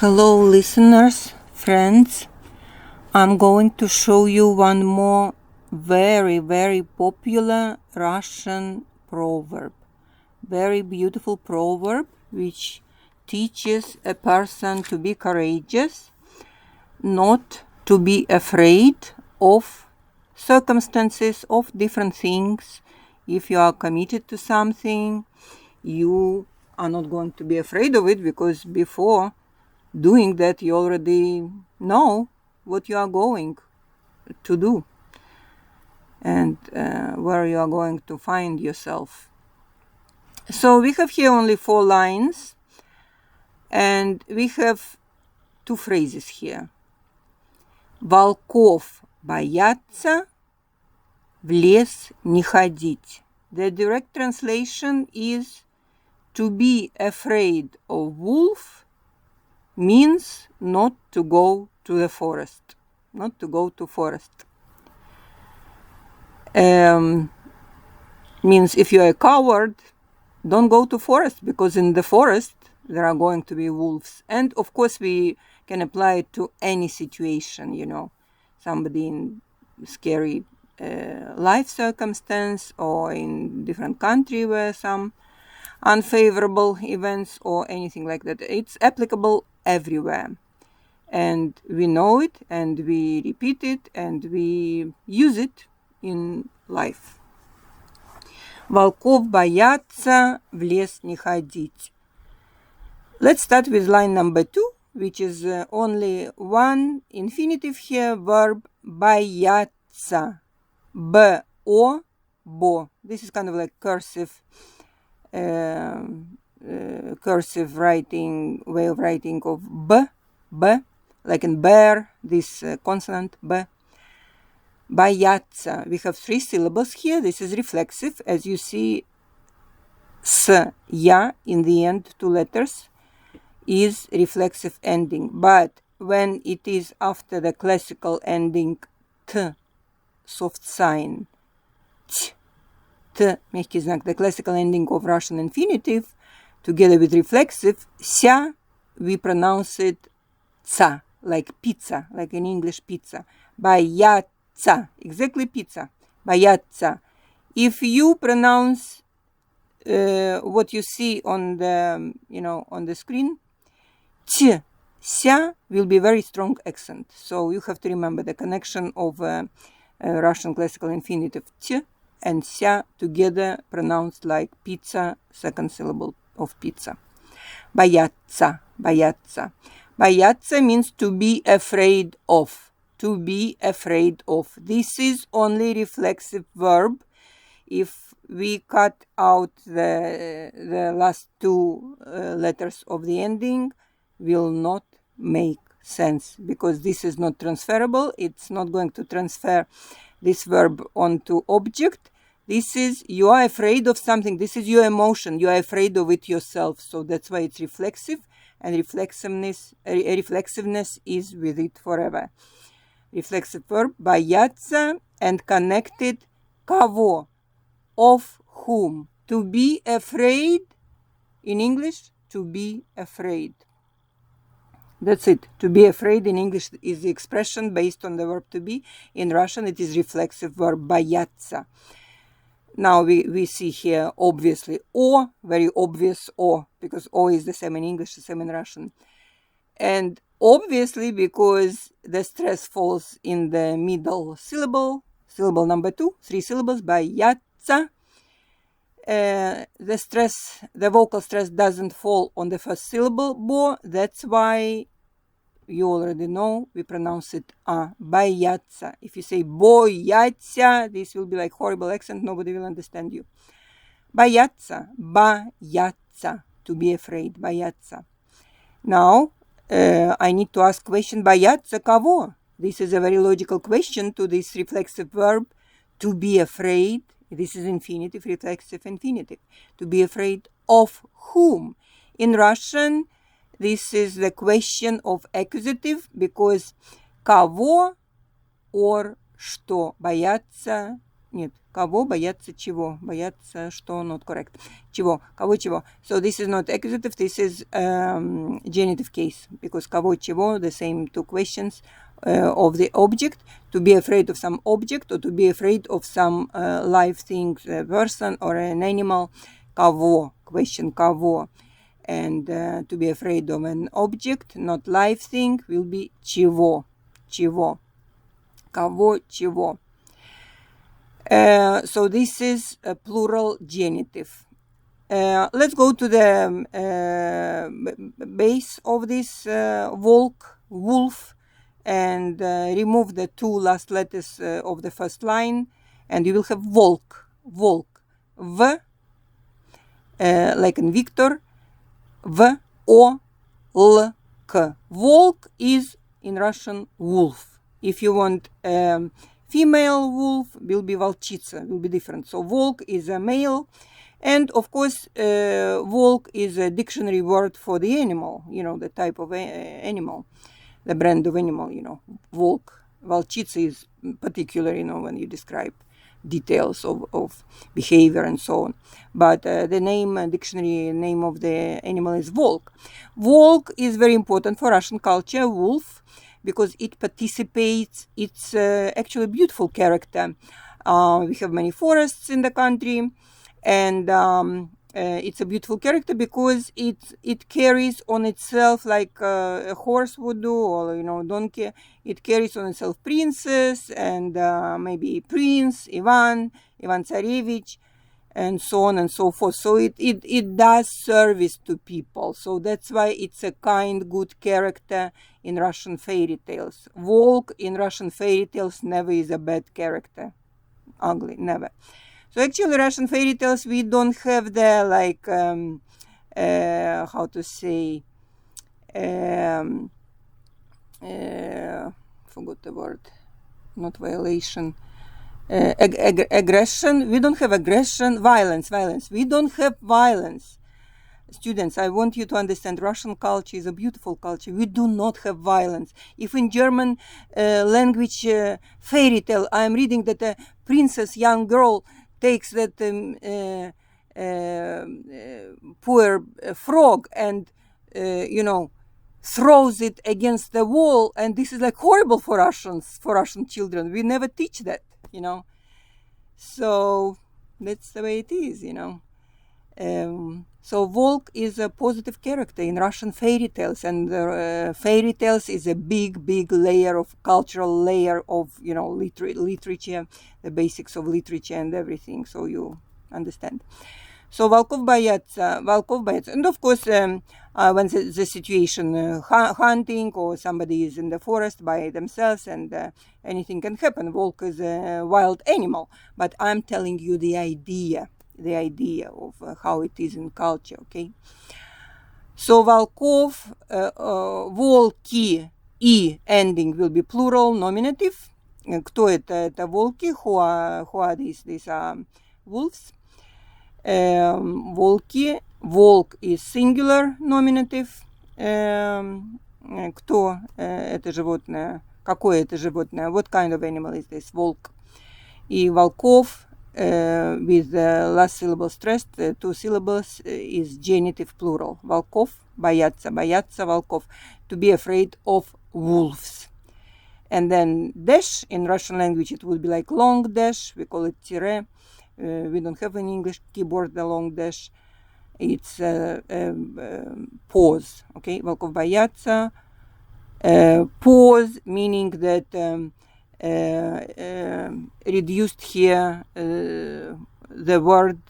Hello listeners, friends. I'm going to show you one more very popular Russian proverb. Very beautiful proverb which teaches a person to be courageous, not to be afraid of circumstances, of different things. If you are committed to something, you are not going to be afraid of it because before doing that you already know what you are going to do and where you are going to find yourself. So we have here only 4 lines and we have 2 phrases here. Волков боятся, в лес не ходить. The direct translation is to be afraid of wolf means not to go to the forest, not to go to forest. Means if you're a coward, don't go to forest because in the forest there are going to be wolves. And of course we can apply it to any situation, somebody in scary life circumstance or in different country where some unfavorable events or anything like that. It's applicable everywhere. And we know it and we repeat it and we use it in life. Волков боятся, в лес не ходить. Let's start with line number 2, which is only one infinitive here, verb бояться. Б-о, бо. This is kind of like cursive writing, way of writing of b, like in bear, this consonant b. Бояться. We have 3 syllables here. This is reflexive. As you see, s, ya in the end, 2 letters, is reflexive ending. But when it is after the classical ending t, soft sign, t, мягкий знак, the classical ending of Russian infinitive, together with reflexive, ся, we pronounce it ца, like pizza, like in English pizza. Боятся, exactly pizza. Боятся. If you pronounce what you see on the, on the screen, т, ся will be very strong accent. So you have to remember the connection of Russian classical infinitive t and ся together pronounced like pizza, second syllable of pizza. Боятся, боятся. Боятся means to be afraid of. To be afraid of. This is only reflexive verb. If we cut out the last 2 letters of the ending, will not make sense because this is not transferable. It's not going to transfer this verb onto object. This is, you are afraid of something. This is your emotion. You are afraid of it yourself. So that's why it's reflexive, and reflexiveness is with it forever. Reflexive verb, бояться, and connected кого, of whom. To be afraid, in English, to be afraid. That's it. To be afraid in English is the expression based on the verb to be. In Russian, it is reflexive verb бояться. Now we see here, obviously, o, very obvious o, because o is the same in English, the same in Russian. And obviously, because the stress falls in the middle syllable number 2, 3 syllables, боятся. The vocal stress doesn't fall on the first syllable, bo. That's why you already know we pronounce it a, боятся. If you say боятся, this will be like horrible accent, nobody will understand you. Боятся, боятся, to be afraid, боятся. Now, I need to ask question, боятся кого? This is a very logical question to this reflexive verb, to be afraid. This is infinitive, reflexive infinitive. To be afraid of whom? In Russian, this is the question of accusative because кого or что? Боятся, нет, Кого бояться чего? Бояться что? Not correct. Чего? Кого чего? So this is not accusative, this is genitive case. Because кого чего, the same two questions of the object. To be afraid of some object or to be afraid of some live thing, a person or an animal. Кого? Question кого? And to be afraid of an object, not live thing, will be чего. Чего. Кого чего. So this is a plural genitive. Let's go to the base of this wolf, and remove the two last letters of the first line, and you will have volk. V, like in Victor, V, O, L, K. Volk is in Russian wolf. If you want female wolf, will be волчица, will be different. So volk is a male, and of course volk is a dictionary word for the animal, the type of animal, the brand of animal, volk. Волчица is particular, when you describe details of behavior and so on. But the name, dictionary name of the animal is volk. Volk is very important for Russian culture, wolf, because it participates, it's actually a beautiful character. We have many forests in the country, and it's a beautiful character because it carries on itself, like a horse would do, or donkey. It carries on itself princess and maybe prince Ivan Tsarevich, and so on and so forth. So it does service to people. So that's why it's a kind, good character in Russian fairy tales. Volk in Russian fairy tales never is a bad character. Ugly, never. So actually, Russian fairy tales, we don't have the, like, how to say, forgot the word, not violation, aggression. We don't have aggression. Violence. We don't have violence. Students, I want you to understand, Russian culture is a beautiful culture. We do not have violence. If in German language fairy tale, I am reading that a princess, young girl, takes that poor frog and, throws it against the wall, and this is like horrible for Russian children. We never teach that, So that's the way it is, So volk is a positive character in Russian fairy tales, and fairy tales is a big layer of cultural layer of literature, the basics of literature and everything. So you understand. So волков боятся, and of course when the situation hunting, or somebody is in the forest by themselves, and anything can happen. Volk is a wild animal, but I'm telling you the idea of how it is in culture, okay? So волков, волки, и ending will be plural nominative. Кто это? Это волки. Who are these? These are wolves. Волки. Волк is singular nominative. Кто это животное? Какое это животное? What kind of animal is this? Волк. И волков with the last syllable stressed, 2 syllables, is genitive plural. Волков, бояться волков. To be afraid of wolves. And then dash, in Russian language it would be like long dash. We call it тире. We don't have in English keyboard the long dash. It's pause. Okay, волков бояться. Pause, meaning that reduced here the word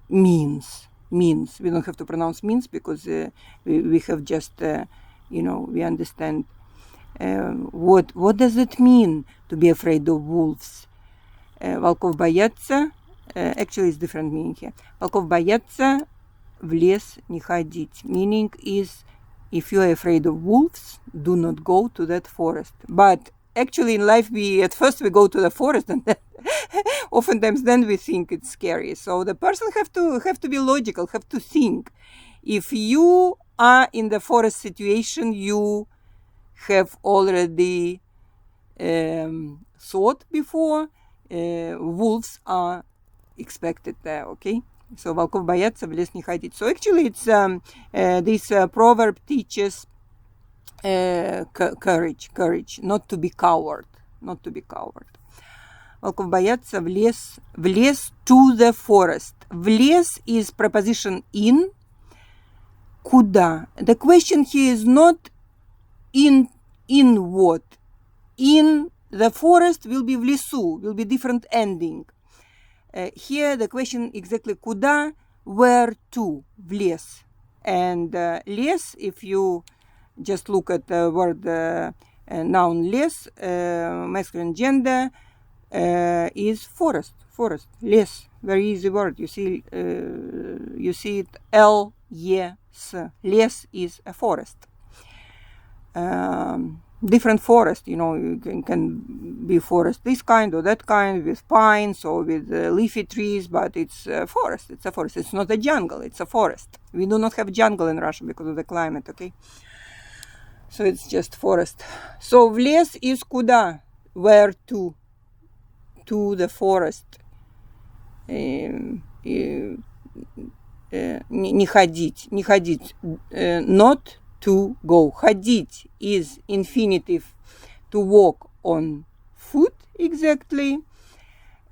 means. We don't have to pronounce means because we have just we understand what does it mean to be afraid of wolves. Волков бояться, actually it's different meaning here. Волков бояться, в лес не ходить. Meaning is, if you are afraid of wolves, do not go to that forest. But actually in life at first we go to the forest, and then oftentimes then we think it's scary. So the person have to be logical, have to think. If you are in the forest situation, you have already thought before, wolves are expected there, okay? So волков бояться, в лес не ходить. So actually it's this proverb teaches courage, not to be coward. Волков боятся, в лес to the forest. В лес is preposition in. Куда? The question here is not in what. In the forest will be в лесу, will be different ending. Here the question exactly куда, where to, в лес. And лес, if you just look at the word noun лес, masculine gender, is forest, лес, very easy word. You see it L-E-S. Лес is a forest. Different forest, you can be forest this kind or that kind, with pines or with leafy trees, but it's a forest. It's not a jungle, it's a forest. We do not have jungle in Russia because of the climate, okay? So it's just forest. So в лес is куда, where to the forest. Не ходить, not to go. Ходить is infinitive to walk on foot, exactly.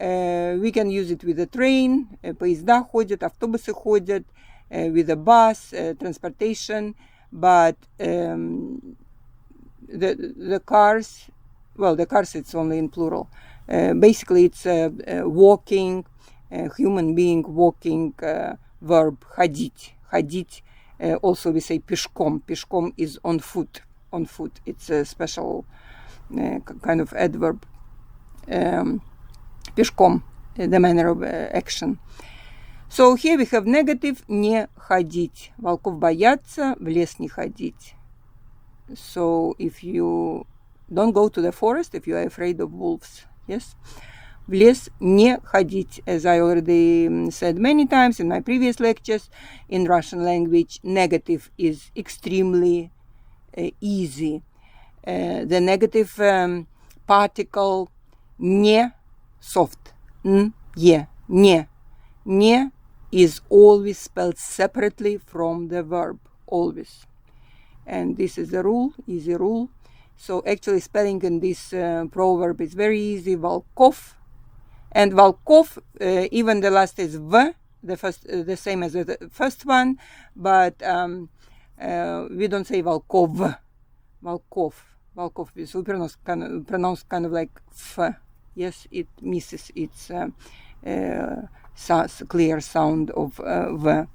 We can use it with a train, поезда ходят, автобусы ходят, with a bus, transportation, but the cars, the cars it's only in plural. Basically it's walking, human being walking, verb ходить. Also we say пешком. Пешком is on foot. It's a special kind of adverb. Пешком, the manner of action. So here we have negative не ходить. Волков боятся, в лес не ходить. So if you don't go to the forest, if you are afraid of wolves, yes. В лес не ходить. As I already said many times in my previous lectures, in Russian language, negative is extremely easy. The negative particle не, soft, не is always spelled separately from the verb, always. And this is the rule, easy rule. So actually spelling in this proverb is very easy. Волков. And волков, even the last is v, the same as the first one, but we don't say волков. So we pronounce kind of like f. Yes, it misses its clear sound of v.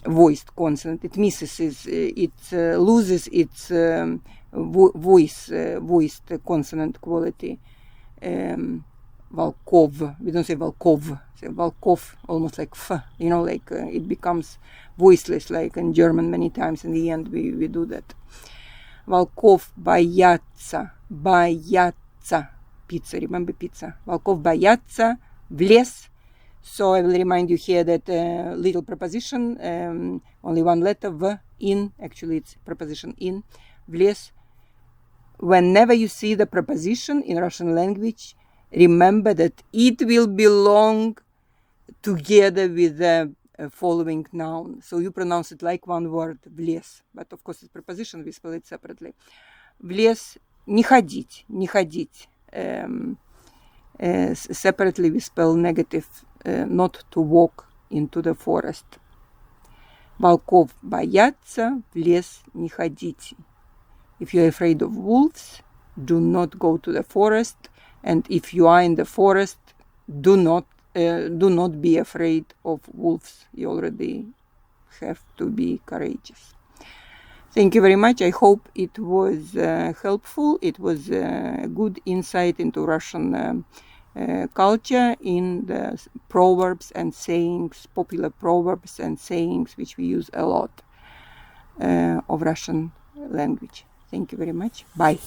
Voiced consonant. It misses it loses its voiced consonant quality. Волков. We don't say волков. Say волков, almost like f. Like it becomes voiceless, like in German many times. In the end, we do that. Волков боятся. Pizza. Remember pizza. Волков боятся. В лес. So I will remind you here that little preposition, only one letter, v, in. Actually, it's preposition in. В лес. Whenever you see the preposition in Russian language, remember that it will belong together with the following noun. So you pronounce it like one word, в лес. But of course it's preposition, we spell it separately. В лес не ходить. Separately we spell negative, not to walk into the forest. Волков боятся, в лес не ходить. If you're afraid of wolves, do not go to the forest. And if you are in the forest, do not be afraid of wolves. You already have to be courageous. Thank you very much. I hope it was helpful. It was a good insight into Russian culture in the proverbs and sayings, popular proverbs and sayings, which we use a lot of Russian language. Thank you very much. Bye.